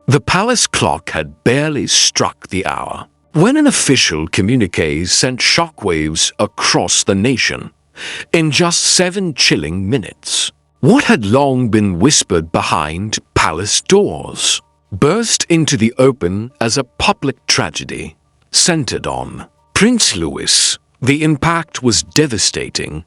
The palace clock had barely struck the hour when an official communique sent shockwaves across the nation. In just 7 chilling minutes, what had long been whispered behind palace doors burst into the open as a public tragedy centered on Prince Louis. The impact was devastating,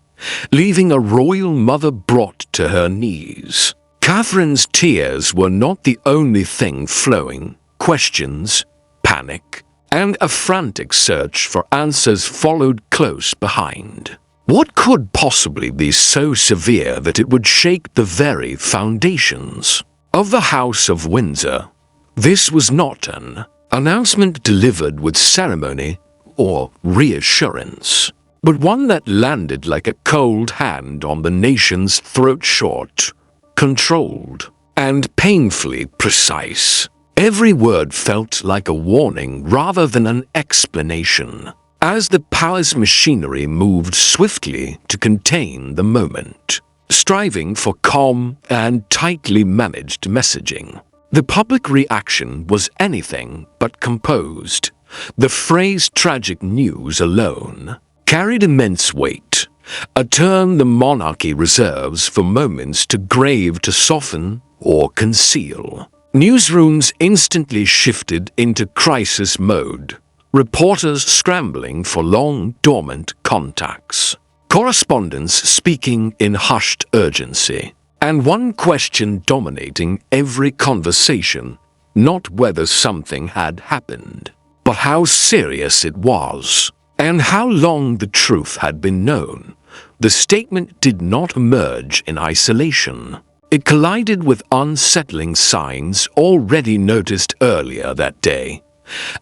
leaving a royal mother brought to her knees. Catherine's tears were not the only thing flowing. Questions, panic, and a frantic search for answers followed close behind. What could possibly be so severe that it would shake the very foundations of the House of Windsor? This was not an announcement delivered with ceremony or reassurance, but one that landed like a cold hand on the nation's throat, short, controlled, and painfully precise. Every word felt like a warning rather than an explanation, as the palace machinery moved swiftly to contain the moment, striving for calm and tightly managed messaging. The public reaction was anything but composed. The phrase "tragic news" alone carried immense weight, a term the monarchy reserves for moments too grave to soften or conceal. Newsrooms instantly shifted into crisis mode, reporters scrambling for long-dormant contacts, correspondents speaking in hushed urgency, and one question dominating every conversation: not whether something had happened, but how serious it was, and how long the truth had been known. The statement did not emerge in isolation. It collided with unsettling signs already noticed earlier that day.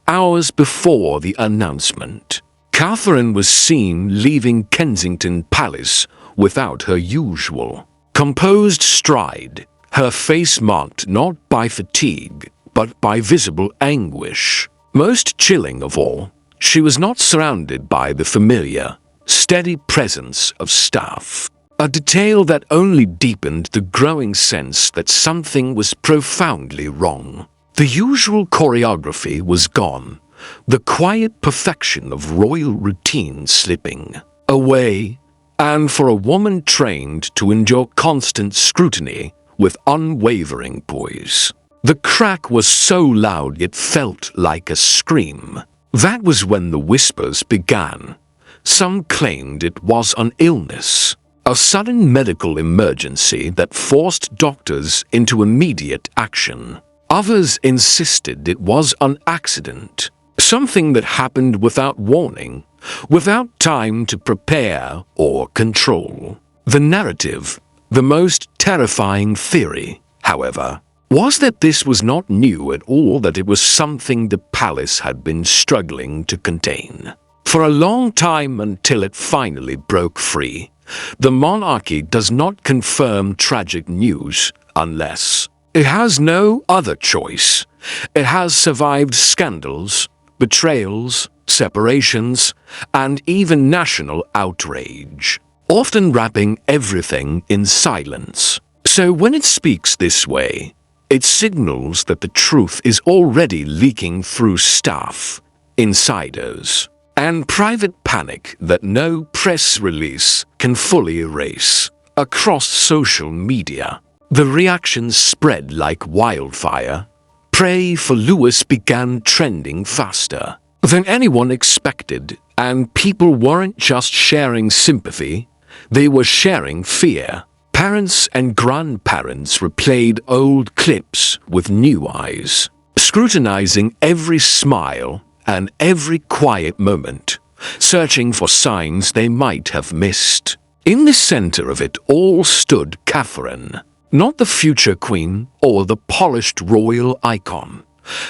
Hours before the announcement, Catherine was seen leaving Kensington Palace without her usual composed stride, her face marked not by fatigue, but by visible anguish. Most chilling of all, she was not surrounded by the familiar, steady presence of staff, a detail that only deepened the growing sense that something was profoundly wrong. The usual choreography was gone, the quiet perfection of royal routine slipping away, and for a woman trained to endure constant scrutiny with unwavering poise, the crack was so loud it felt like a scream. That was when the whispers began. Some claimed it was an illness, a sudden medical emergency that forced doctors into immediate action. Others insisted it was an accident, something that happened without warning, without time to prepare or control. The narrative, the most terrifying theory, however, was that this was not new at all, that it was something the palace had been struggling to contain for a long time until it finally broke free. The monarchy does not confirm tragic news unless it has no other choice. It has survived scandals, betrayals, separations, and even national outrage, often wrapping everything in silence. So when it speaks this way, it signals that the truth is already leaking through staff, insiders, and private panic that no press release can fully erase. Across social media, the reactions spread like wildfire. "Pray for Louis" began trending faster than anyone expected, and people weren't just sharing sympathy, they were sharing fear. Parents and grandparents replayed old clips with new eyes, scrutinizing every smile and every quiet moment, searching for signs they might have missed. In the center of it all stood Catherine, not the future queen or the polished royal icon,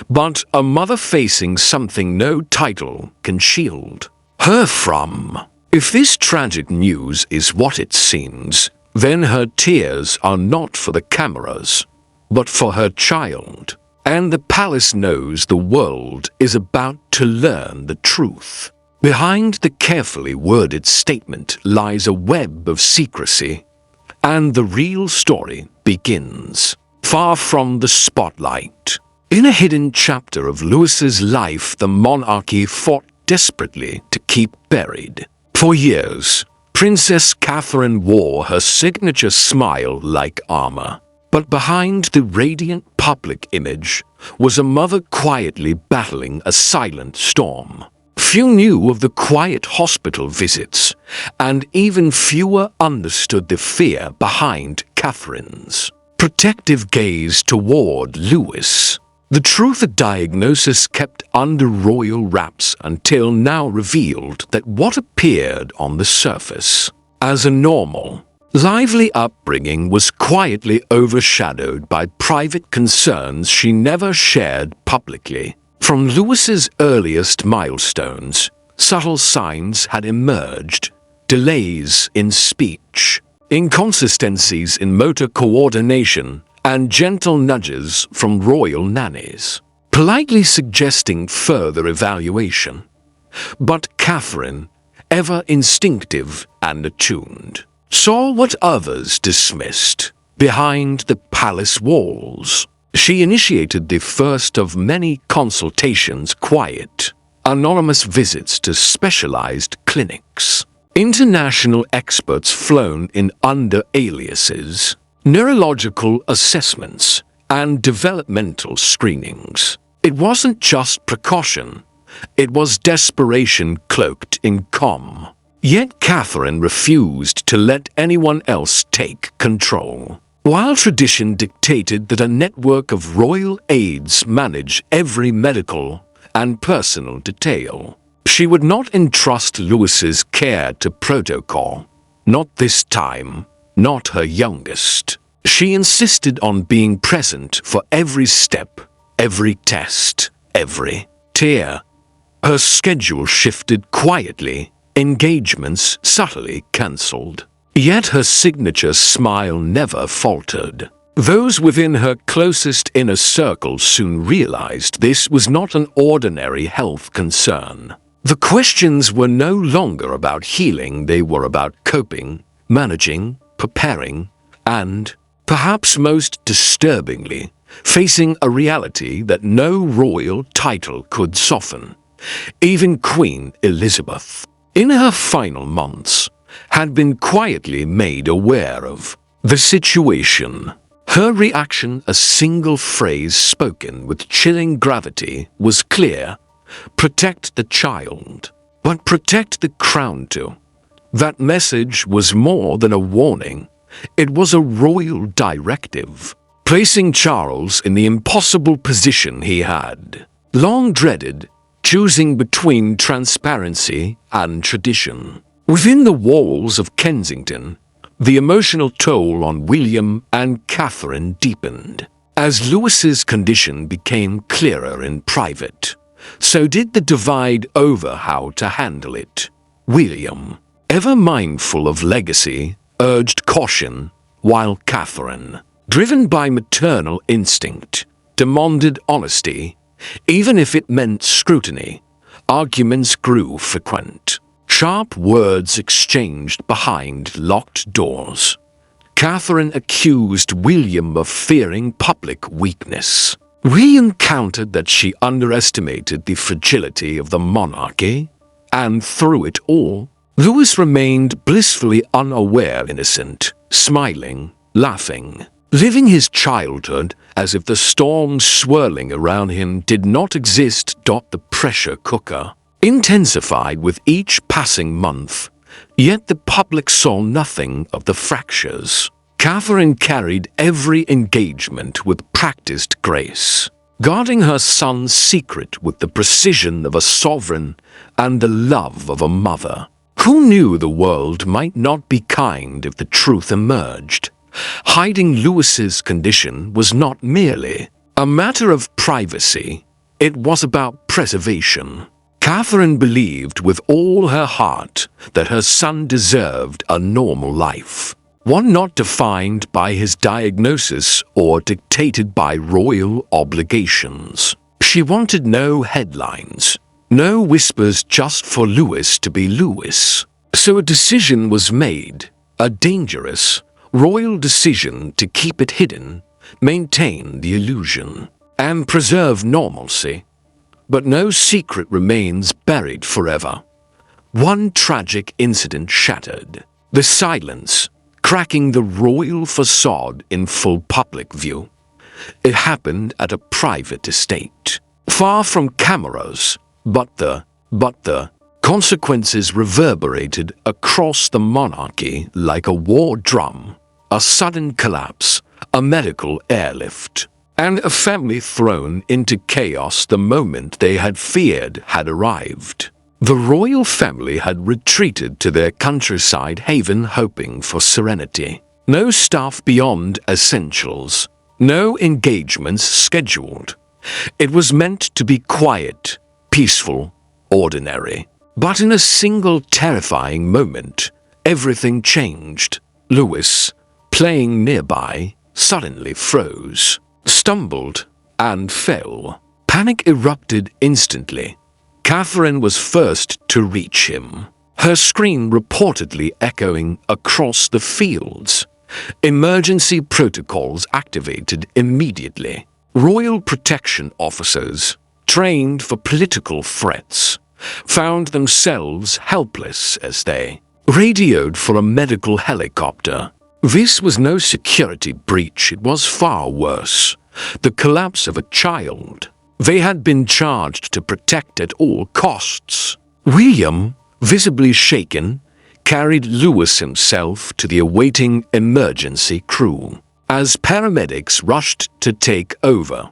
but a mother facing something no title can shield her from. If this tragic news is what it seems, then her tears are not for the cameras, but for her child. And the palace knows the world is about to learn the truth. Behind the carefully worded statement lies a web of secrecy, and the real story begins. Far from the spotlight, In a hidden chapter of Louis's life, the monarchy fought desperately to keep buried. For years, Princess Catherine wore her signature smile like armor. But behind the radiant public image was a mother quietly battling a silent storm. Few knew of the quiet hospital visits, and even fewer understood the fear behind Catherine's protective gaze toward Louis. The truth of diagnosis kept under royal wraps until now revealed that what appeared on the surface as a normal, lively upbringing was quietly overshadowed by private concerns she never shared publicly. From Louis's earliest milestones, subtle signs had emerged: delays in speech, inconsistencies in motor coordination, and gentle nudges from royal nannies, politely suggesting further evaluation. But Catherine, ever instinctive and attuned, saw what others dismissed behind the palace walls. She initiated the first of many consultations, quiet, anonymous visits to specialized clinics, international experts flown in under aliases, neurological assessments, and developmental screenings. It wasn't just precaution, it was desperation cloaked in calm. Yet Catherine refused to let anyone else take control. While tradition dictated that a network of royal aides manage every medical and personal detail, she would not entrust Louis's care to protocol. Not this time, not her youngest. She insisted on being present for every step, every test, every tear. Her schedule shifted quietly, engagements subtly cancelled. Yet her signature smile never faltered. Those within her closest inner circle soon realized this was not an ordinary health concern. The questions were no longer about healing, they were about coping, managing, preparing, and, perhaps most disturbingly, facing a reality that no royal title could soften. Even Queen Elizabeth, in her final months, had been quietly made aware of the situation. Her reaction, a single phrase spoken with chilling gravity, was clear: protect the child, but protect the crown too. That message was more than a warning. It was a royal directive, placing Charles in the impossible position he had long dreaded, choosing between transparency and tradition. Within the walls of Kensington, the emotional toll on William and Catherine deepened. As Louis's condition became clearer in private, so did the divide over how to handle it. William, ever mindful of legacy, urged caution, while Catherine, driven by maternal instinct, demanded honesty, even if it meant scrutiny. Arguments grew frequent. Sharp words exchanged behind locked doors. Catherine accused William of fearing public weakness. William countered that she underestimated the fragility of the monarchy, and through it all, Louis remained blissfully unaware, innocent, smiling, laughing, living his childhood as if the storm swirling around him did not exist. The pressure cooker intensified with each passing month, yet the public saw nothing of the fractures. Catherine carried every engagement with practiced grace, guarding her son's secret with the precision of a sovereign and the love of a mother. Who knew the world might not be kind if the truth emerged? Hiding Louis's condition was not merely a matter of privacy, it was about preservation. Catherine believed with all her heart that her son deserved a normal life, one not defined by his diagnosis or dictated by royal obligations. She wanted no headlines, no whispers, just for Louis to be Louis. So a decision was made, a dangerous, royal decision to keep it hidden, maintain the illusion. and preserve normalcy. But no secret remains buried forever. One tragic incident shattered the silence, cracking the royal facade in full public view. It happened at a private estate, far from cameras, but the consequences reverberated across the monarchy like a war drum. A sudden collapse, a medical airlift, and a family thrown into chaos the moment they had feared had arrived. The royal family had retreated to their countryside haven hoping for serenity. No staff beyond essentials, no engagements scheduled. It was meant to be quiet, peaceful, ordinary. But in a single terrifying moment, everything changed. Louis, playing nearby, suddenly froze, stumbled, and fell. Panic erupted instantly. Catherine was first to reach him, her scream reportedly echoing across the fields. Emergency protocols activated immediately. Royal protection officers, trained for political threats, found themselves helpless as they radioed for a medical helicopter. This was no security breach, it was far worse. The collapse of a child they had been charged to protect at all costs. William, visibly shaken, carried Louis himself to the awaiting emergency crew. As paramedics rushed to take over,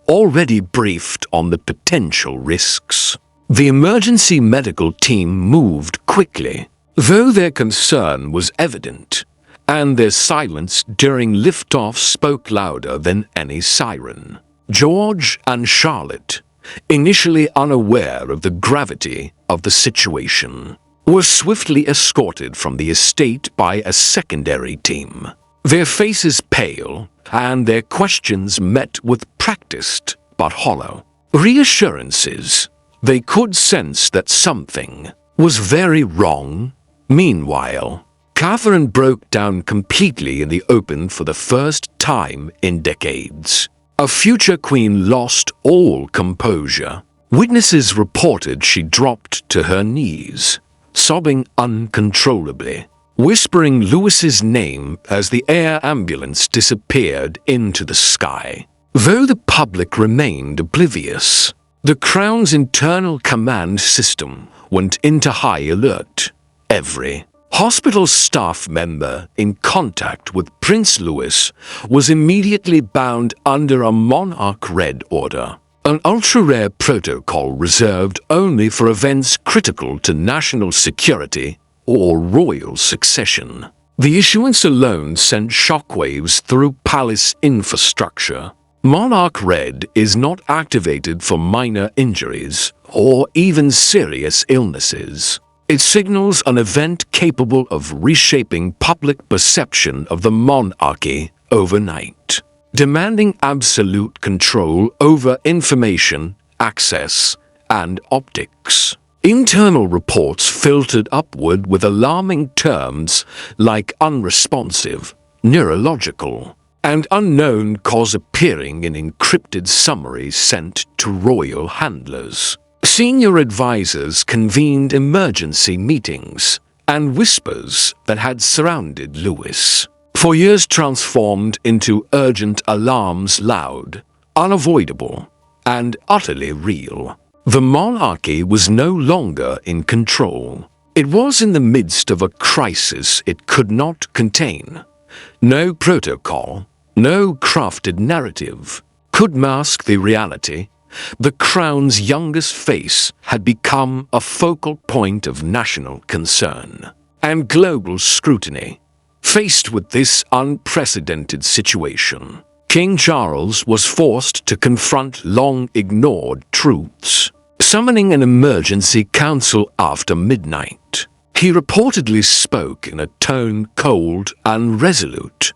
already briefed on the potential risks, the emergency medical team moved quickly, though their concern was evident, and their silence during liftoff spoke louder than any siren. George and Charlotte, initially unaware of the gravity of the situation, were swiftly escorted from the estate by a secondary team, their faces pale and their questions met with practiced but hollow reassurances. They could sense that something was very wrong. Meanwhile, Catherine broke down completely in the open for the first time in decades. A future queen lost all composure. Witnesses reported she dropped to her knees, sobbing uncontrollably, whispering Louis's name as the air ambulance disappeared into the sky. Though the public remained oblivious, the Crown's internal command system went into high alert. Every hospital staff member in contact with Prince Louis was immediately bound under a Monarch Red Order, an ultra-rare protocol reserved only for events critical to national security or royal succession. The issuance alone sent shockwaves through palace infrastructure. Monarch Red is not activated for minor injuries or even serious illnesses. It signals an event capable of reshaping public perception of the monarchy overnight, demanding absolute control over information, access, and optics. Internal reports filtered upward with alarming terms like unresponsive, neurological, and unknown cause appearing in encrypted summaries sent to royal handlers. Senior advisors convened emergency meetings, and whispers that had surrounded Louis for years transformed into urgent alarms, loud, unavoidable, and utterly real. The monarchy was no longer in control. It was in the midst of a crisis it could not contain. No protocol, no crafted narrative could mask the reality. The Crown's youngest face had become a focal point of national concern and global scrutiny. Faced with this unprecedented situation, King Charles was forced to confront long-ignored truths. Summoning an emergency council after midnight, he reportedly spoke in a tone cold and resolute.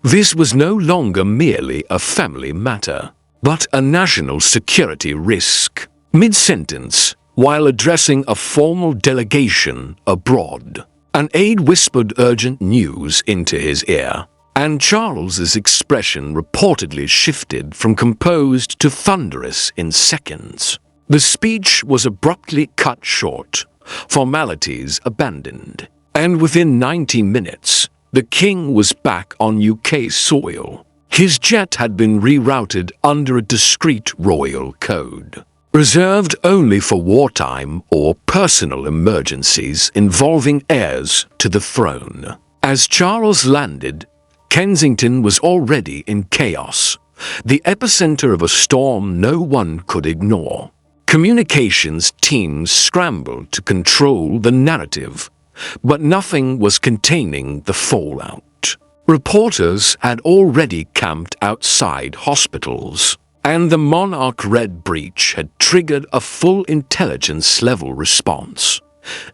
This was no longer merely a family matter, but a national security risk. Mid-sentence, while addressing a formal delegation abroad, an aide whispered urgent news into his ear. and Charles's expression reportedly shifted from composed to thunderous in seconds. The speech was abruptly cut short, formalities abandoned, and within 90 minutes, the king was back on UK soil. His jet had been rerouted under a discreet royal code, reserved only for wartime or personal emergencies involving heirs to the throne. As Charles landed, Kensington was already in chaos, the epicenter of a storm no one could ignore. Communications teams scrambled to control the narrative, but nothing was containing the fallout. Reporters had already camped outside hospitals, and the Monarch Red breach had triggered a full intelligence-level response.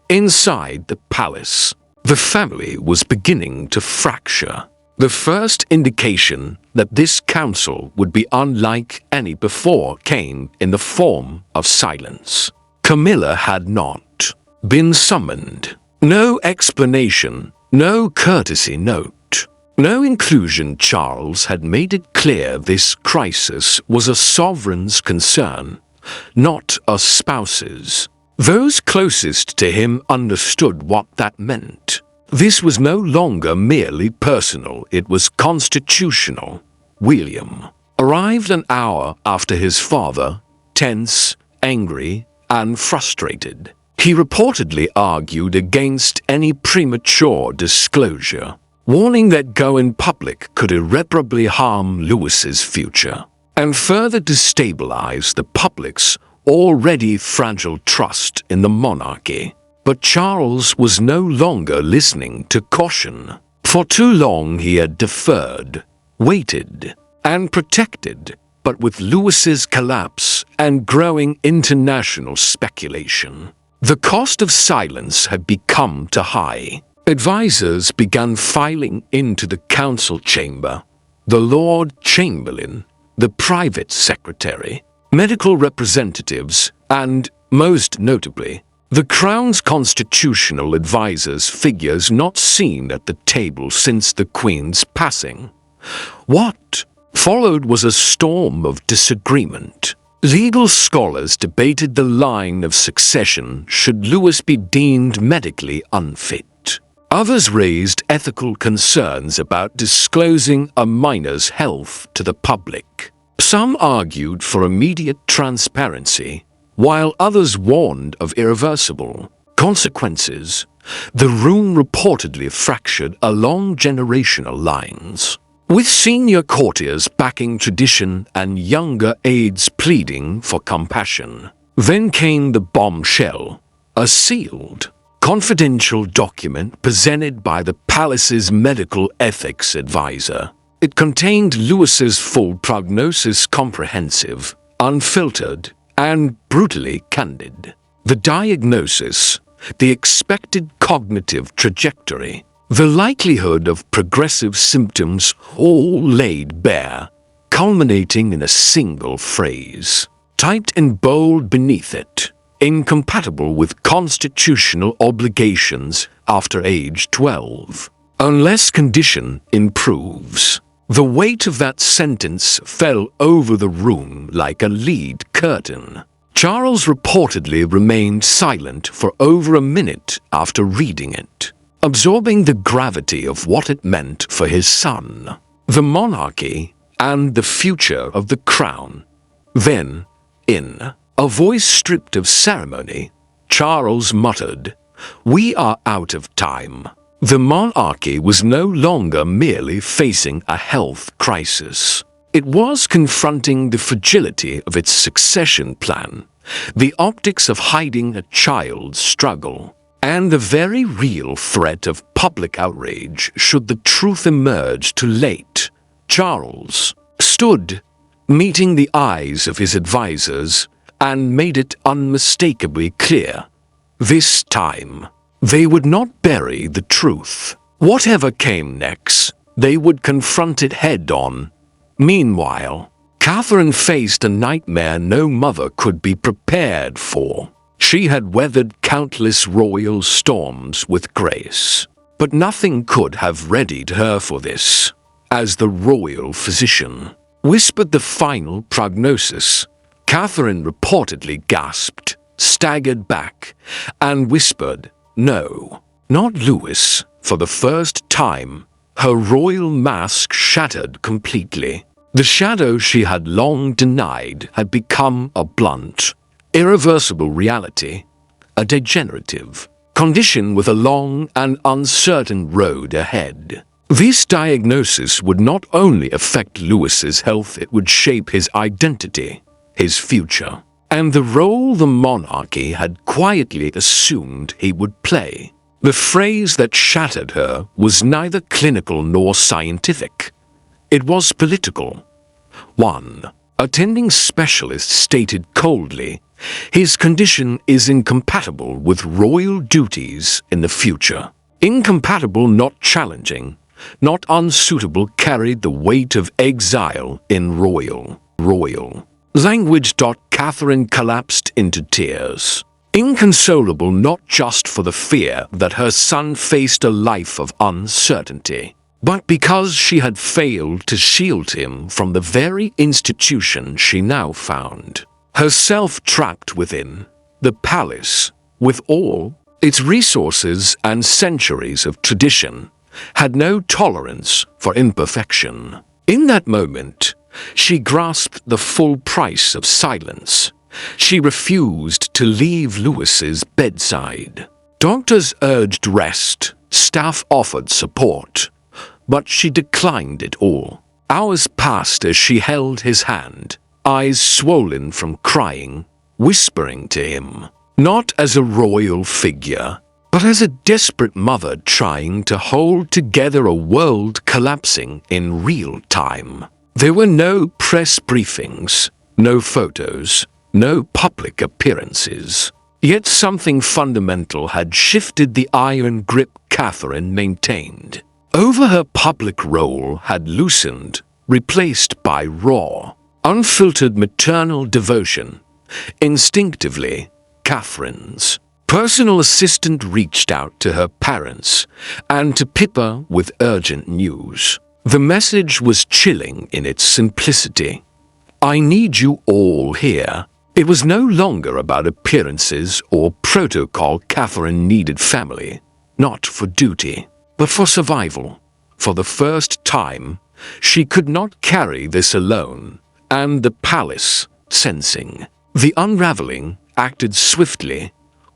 Inside the palace, the family was beginning to fracture. The first indication that this council would be unlike any before came in the form of silence. Camilla had not been summoned. No explanation, no courtesy note, no inclusion. Charles had made it clear this crisis was a sovereign's concern, not a spouse's. Those closest to him understood what that meant. This was no longer merely personal, it was constitutional. William arrived an hour after his father, tense, angry, and frustrated. He reportedly argued against any premature disclosure, warning that going public could irreparably harm Louis's future and further destabilize the public's already fragile trust in the monarchy. But Charles was no longer listening to caution. For too long he had deferred, waited, and protected, but with Louis's collapse and growing international speculation, the cost of silence had become too high. Advisors began filing into the council chamber. The Lord Chamberlain, the private secretary, medical representatives, and, most notably, the Crown's constitutional advisors, figures not seen at the table since the Queen's passing. What followed was a storm of disagreement. Legal scholars debated the line of succession should Louis be deemed medically unfit. Others raised ethical concerns about disclosing a minor's health to the public. Some argued for immediate transparency, while others warned of irreversible consequences. The room reportedly fractured along generational lines, with senior courtiers backing tradition and younger aides pleading for compassion. Then came the bombshell, a sealed, confidential document presented by the palace's medical ethics advisor. It contained Louis's full prognosis, comprehensive, unfiltered, and brutally candid. The diagnosis, the expected cognitive trajectory, the likelihood of progressive symptoms, all laid bare, culminating in a single phrase, typed in bold beneath it: incompatible with constitutional obligations after age 12, unless condition improves. The weight of that sentence fell over the room like a lead curtain. Charles reportedly remained silent for over a minute after reading it, absorbing the gravity of what it meant for his son, the monarchy, and the future of the crown. Then, in a voice stripped of ceremony, Charles muttered, "We are out of time." The monarchy was no longer merely facing a health crisis. It was confronting the fragility of its succession plan, the optics of hiding a child's struggle, and the very real threat of public outrage should the truth emerge too late. Charles stood, meeting the eyes of his advisors, and made it unmistakably clear. This time, they would not bury the truth. Whatever came next, they would confront it head-on. Meanwhile, Catherine faced a nightmare no mother could be prepared for. She had weathered countless royal storms with grace, but nothing could have readied her for this. as the royal physician, whispered the final prognosis. Catherine reportedly gasped, staggered back, and whispered, "No, not Louis." For the first time, her royal mask shattered completely. The shadow she had long denied had become a blunt, irreversible reality, a degenerative condition with a long and uncertain road ahead. This diagnosis would not only affect Louis's health, it would shape his identity, his future, and the role the monarchy had quietly assumed he would play. The phrase that shattered her was neither clinical nor scientific. It was political. One attending specialist stated coldly, "His condition is incompatible with royal duties in the future." Incompatible, not challenging, not unsuitable, carried the weight of exile in royal language. Catherine collapsed into tears. Inconsolable, not just for the fear that her son faced a life of uncertainty, but because she had failed to shield him from the very institution she now found herself trapped within. The palace, with all its resources and centuries of tradition, had no tolerance for imperfection. In that moment, she grasped the full price of silence. She refused to leave Louis's bedside. Doctors urged rest, staff offered support, but she declined it all. Hours passed as she held his hand, eyes swollen from crying, whispering to him, not as a royal figure, but as a desperate mother trying to hold together a world collapsing in real time. There were no press briefings, no photos, no public appearances. Yet something fundamental had shifted. The iron grip Catherine maintained over her public role had loosened, replaced by raw, unfiltered maternal devotion. Instinctively, Catherine's personal assistant reached out to her parents and to Pippa with urgent news. The message was chilling in its simplicity. "I need you all here." It was no longer about appearances or protocol. Catherine needed family, not for duty, but for survival. For the first time, she could not carry this alone, and the palace, sensing the unraveling, acted swiftly.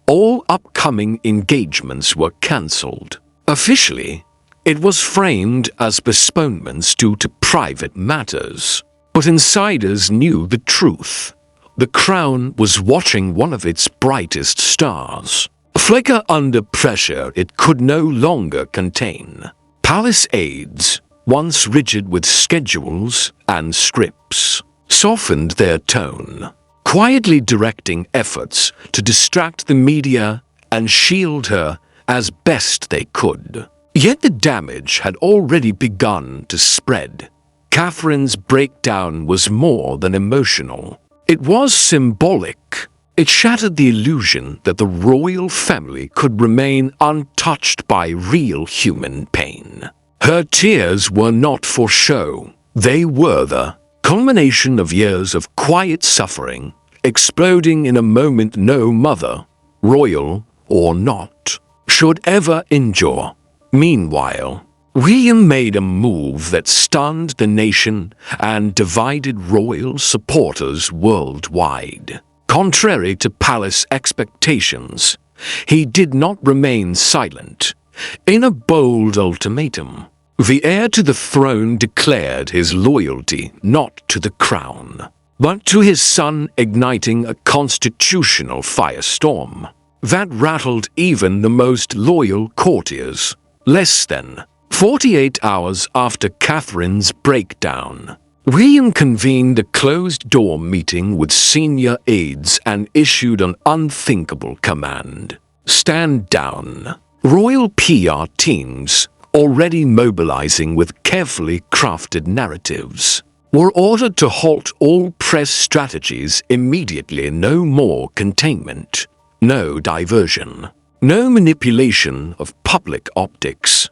All upcoming engagements were cancelled. Officially, it was framed as postponements due to private matters, but insiders knew the truth. The crown was watching one of its brightest stars flicker under pressure it could no longer contain. Palace aides, once rigid with schedules and scripts, softened their tone, quietly directing efforts to distract the media and shield her as best they could. Yet the damage had already begun to spread. Catherine's breakdown was more than emotional. It was symbolic. It shattered the illusion that the royal family could remain untouched by real human pain. Her tears were not for show. They were the culmination of years of quiet suffering, exploding in a moment no mother, royal or not, should ever endure. Meanwhile, William made a move that stunned the nation and divided royal supporters worldwide. Contrary to palace expectations, he did not remain silent. In a bold ultimatum, the heir to the throne declared his loyalty not to the crown, but to his son, igniting a constitutional firestorm that rattled even the most loyal courtiers. Less than 48 hours after Catherine's breakdown, William convened a closed-door meeting with senior aides and issued an unthinkable command: stand down. Royal PR teams, already mobilizing with carefully crafted narratives, were ordered to halt all press strategies immediately. No more containment, no diversion, no manipulation of public optics.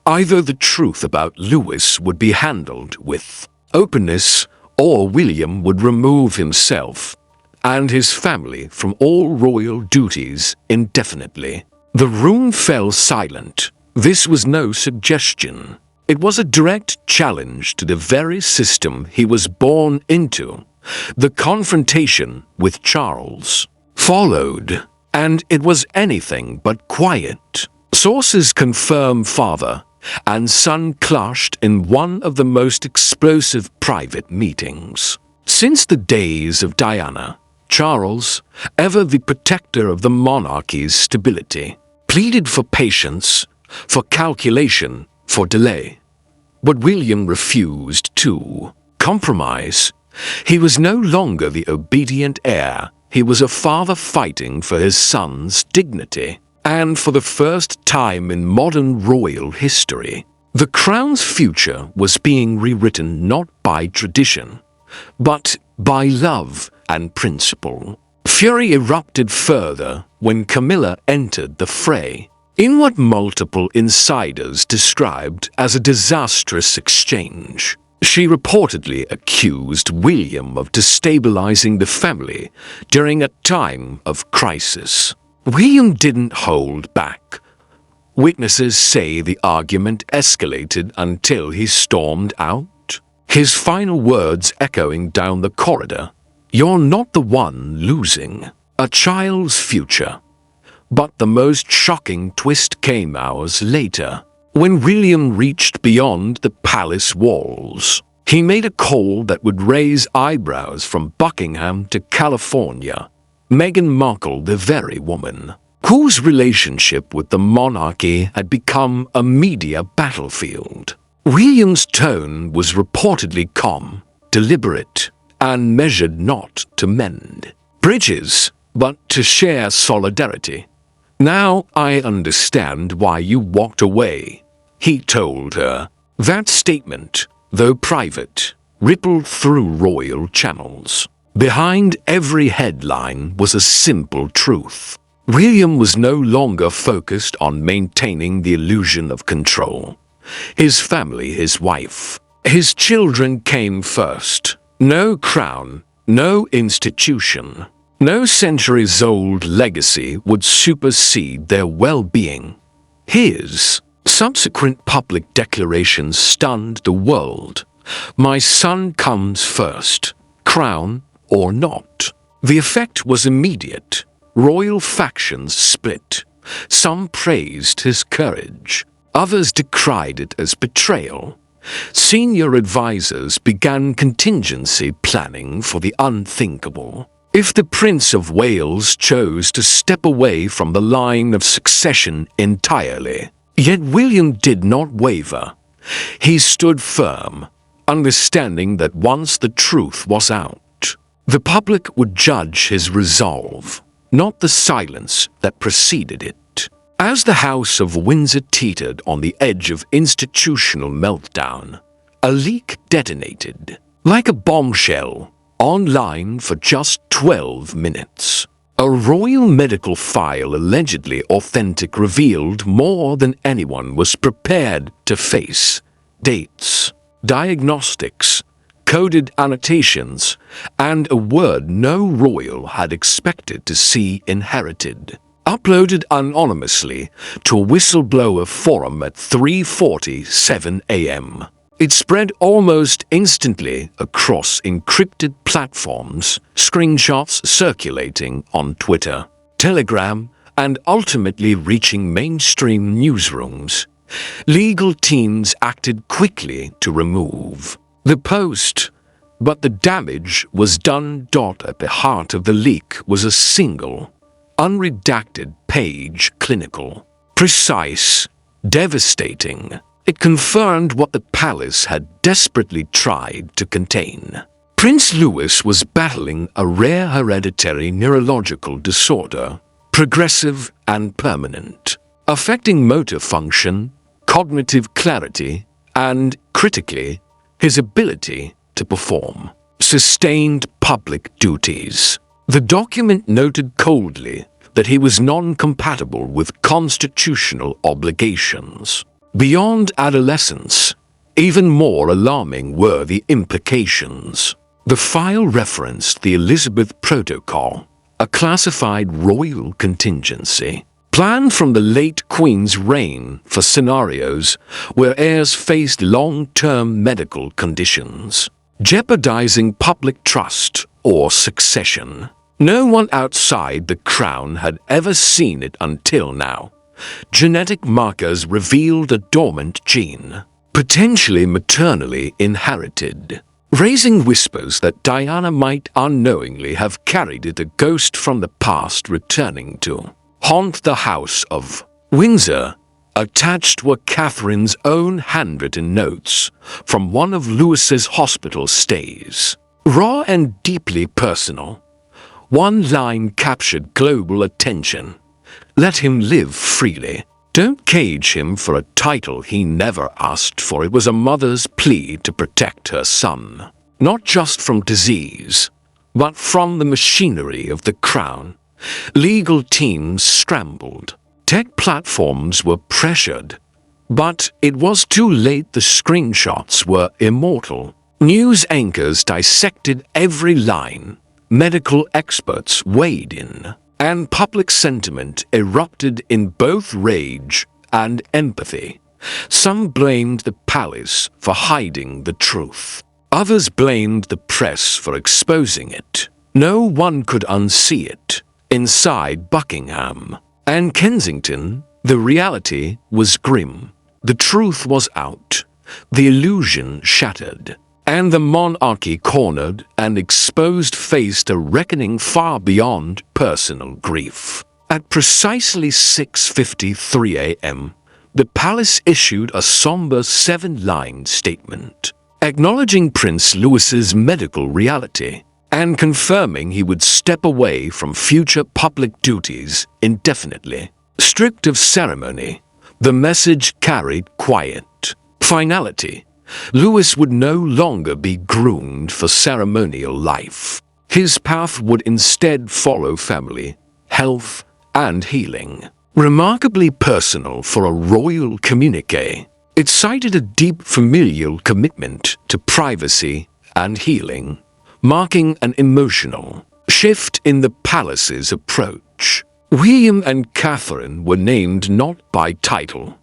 Either the truth about Lewis would be handled with openness, or William would remove himself and his family from all royal duties indefinitely. The room fell silent. This was no suggestion. It was a direct challenge to the very system he was born into. The confrontation with Charles followed, and it was anything but quiet. Sources confirm father and son clashed in one of the most explosive private meetings. Since the days of Diana, Charles, ever the protector of the monarchy's stability, pleaded for patience, for calculation, for delay. But William refused to compromise. He was no longer the obedient heir. He was a father fighting for his son's dignity. And for the first time in modern royal history, the crown's future was being rewritten not by tradition, but by love and principle. Fury erupted further when Camilla entered the fray, in what multiple insiders described as a disastrous exchange. She reportedly accused William of destabilizing the family during a time of crisis. William didn't hold back. Witnesses say the argument escalated until he stormed out, his final words echoing down the corridor. "You're not the one losing a child's future." But the most shocking twist came hours later, when William reached beyond the palace walls. He made a call that would raise eyebrows from Buckingham to California. Meghan Markle, the very woman whose relationship with the monarchy had become a media battlefield. William's tone was reportedly calm, deliberate, and measured not to mend bridges, but to share solidarity. "Now I understand why you walked away," he told her. That statement, though private, rippled through royal channels. Behind every headline was a simple truth. William was no longer focused on maintaining the illusion of control. His family, his wife, his children came first. No crown, no institution, no centuries-old legacy would supersede their well-being. His subsequent public declarations stunned the world. "My son comes first, crown or not." The effect was immediate. Royal factions split. Some praised his courage. Others decried it as betrayal. Senior advisors began contingency planning for the unthinkable. If the Prince of Wales chose to step away from the line of succession entirely. Yet William did not waver. He stood firm, understanding that once the truth was out, the public would judge his resolve, not the silence that preceded it. As the House of Windsor teetered on the edge of institutional meltdown, a leak detonated, like a bombshell, online for just 12 minutes. A royal medical file allegedly authentic revealed more than anyone was prepared to face. Dates, diagnostics, coded annotations, and a word no royal had expected to see inherited. Uploaded anonymously to a whistleblower forum at 3:47 a.m. It spread almost instantly across encrypted platforms, screenshots circulating on Twitter, Telegram, and ultimately reaching mainstream newsrooms. Legal teams acted quickly to remove the post, but the damage was done. At the heart of the leak was a single, unredacted page, clinical, precise, devastating. It confirmed what the palace had desperately tried to contain. Prince Louis was battling a rare hereditary neurological disorder, progressive and permanent, affecting motor function, cognitive clarity, and, critically, his ability to perform sustained public duties. The document noted coldly that he was non-compatible with constitutional obligations. Beyond adolescence, even more alarming were the implications. The file referenced the Elizabeth Protocol, a classified royal contingency planned from the late Queen's reign for scenarios where heirs faced long-term medical conditions, jeopardizing public trust or succession. No one outside the crown had ever seen it until now. Genetic markers revealed a dormant gene, potentially maternally inherited, raising whispers that Diana might unknowingly have carried it, a ghost from the past returning to haunt the House of Windsor. Attached were Catherine's own handwritten notes from one of Louis's hospital stays. Raw and deeply personal, one line captured global attention. Let him live freely. Don't cage him for a title he never asked for. It was a mother's plea to protect her son, not just from disease, but from the machinery of the crown. Legal teams scrambled. Tech platforms were pressured. But it was too late. The screenshots were immortal. News anchors dissected every line. Medical experts weighed in, and public sentiment erupted in both rage and empathy. Some blamed the palace for hiding the truth. Others blamed the press for exposing it. No one could unsee it. Inside Buckingham and Kensington, the reality was grim. The truth was out, the illusion shattered, and the monarchy, cornered and exposed, faced a reckoning far beyond personal grief. At precisely 6:53 a.m., the palace issued a somber 7-line statement, acknowledging Prince Louis's medical reality and confirming he would step away from future public duties indefinitely. Stripped of ceremony, the message carried quiet finality. Louis would no longer be groomed for ceremonial life. His path would instead follow family, health, and healing. Remarkably personal for a royal communique, it cited a deep familial commitment to privacy and healing, marking an emotional shift in the palace's approach. William and Catherine were named not by title,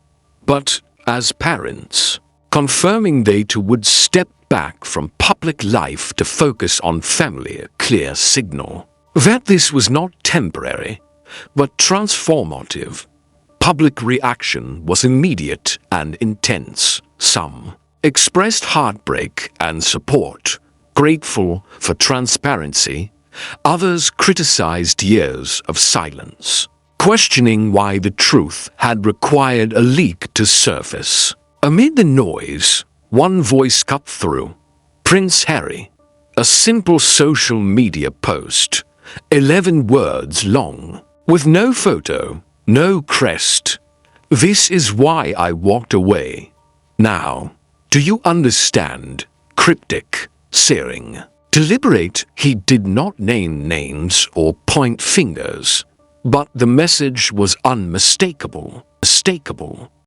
but as parents, confirming they too would step back from public life to focus on family, a clear signal that this was not temporary, but transformative. Public reaction was immediate and intense. Some expressed heartbreak and support, grateful for transparency. Others criticized years of silence, questioning why the truth had required a leak to surface. Amid the noise, one voice cut through. Prince Harry. A simple social media post, 11 words long, with no photo, no crest. This is why I walked away. Now, do you understand? Cryptic, searing, deliberate. He did not name names or point fingers, but the message was unmistakable.